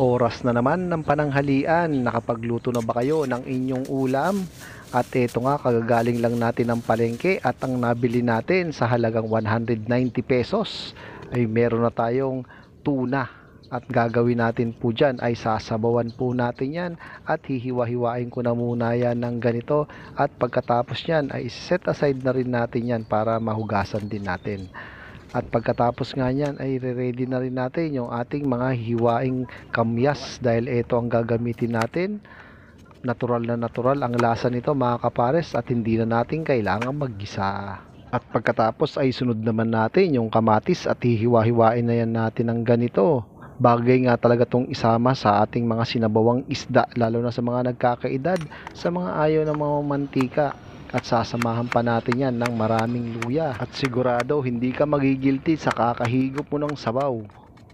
Oras na naman ng pananghalian. Nakapagluto na ba kayo ng inyong ulam? At eto nga, kagagaling lang natin ng palengke at ang nabili natin sa halagang 190 pesos ay meron na tayong tuna. At gagawin natin po dyan ay sasabawan po natin yan at hihiwa-hiwain ko na muna yan ng ganito. At pagkatapos yan ay set aside na rin natin yan para mahugasan din natin. At pagkatapos nga niyan ay ready na rin natin yung ating mga hiwaing kamyas dahil ito ang gagamitin natin. Natural na natural ang lasa nito mga kapares at hindi na natin kailangan maggisa. At pagkatapos ay sunod naman natin yung kamatis at hihiwa-hiwain na yan natin ng ganito. Bagay nga talaga tong isama sa ating mga sinabawang isda lalo na sa mga nagkakaedad, sa mga ayaw ng mga mantika. At sasamahan pa natin yan ng maraming luya. At sigurado hindi ka magigilty sa kakahigop mo ng sabaw.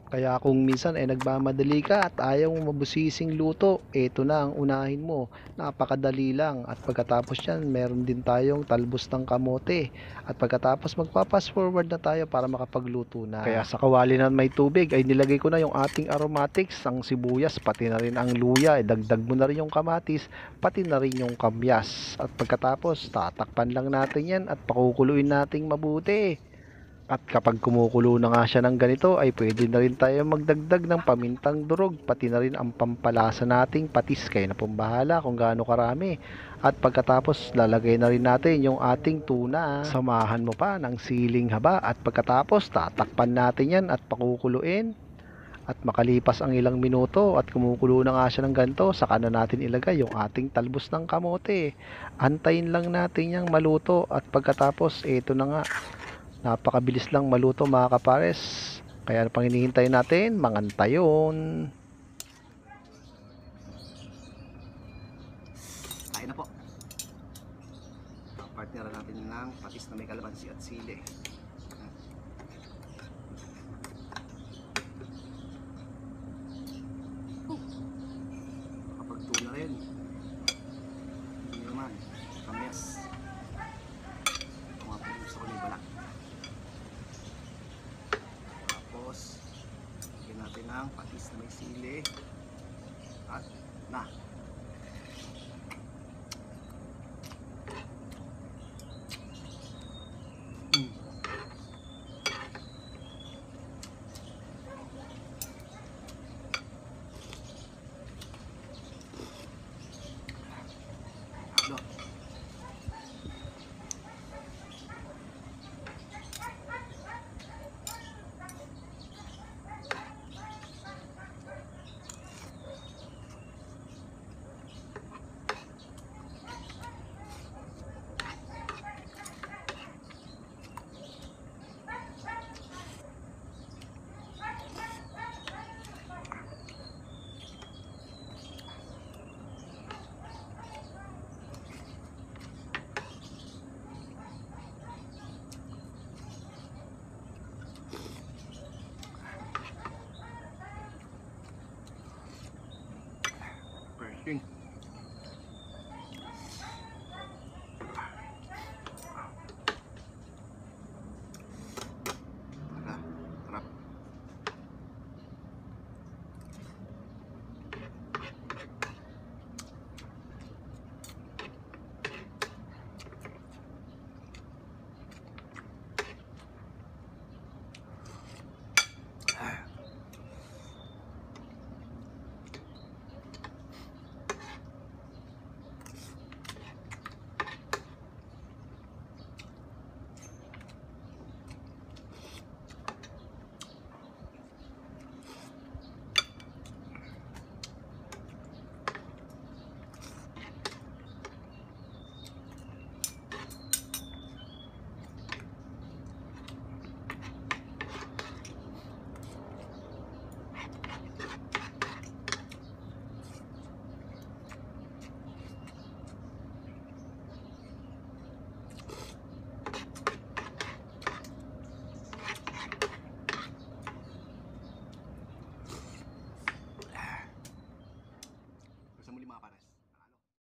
Kaya kung minsan ay nagmamadali ka at ayaw mo mabusising luto, eto na ang unahin mo. Napakadali lang. At pagkatapos yan, meron din tayong talbos ng kamote. At pagkatapos magpa-fast forward na tayo para makapagluto na. Kaya sa kawali na may tubig ay nilagay ko na yung ating aromatics, ang sibuyas, pati na rin ang luya. Dagdag mo na rin yung kamatis, pati na rin yung kamyas. At pagkatapos, tatakpan lang natin yan at pakukuluin nating mabuti. At kapag kumukulo na nga siya ng ganito ay pwede na rin tayo magdagdag ng pamintang durog pati na rin ang pampalasa nating patis, kayo na pong bahala kung gaano karami. At pagkatapos lalagay na rin natin yung ating tuna. Samahan mo pa ng siling haba at pagkatapos tatakpan natin yan at pakukuluin. At makalipas ang ilang minuto at kumukulo na nga siya ng ganito, saka na natin ilagay yung ating talbos ng kamote. Antayin lang natin yung maluto at pagkatapos ito na nga. Napakabilis lang maluto mga kapares. Kaya pang hinihintay natin, mangantayon. Kain na po. Partner natin ng patis na may kalamansi at sili. Nakapagtuna rin. Hindi naman. Kamyas. Ito nga po gusto ko na yung balak. Tapos, lagyan natin ng patis na may sili. At na. Hablo. Perfect.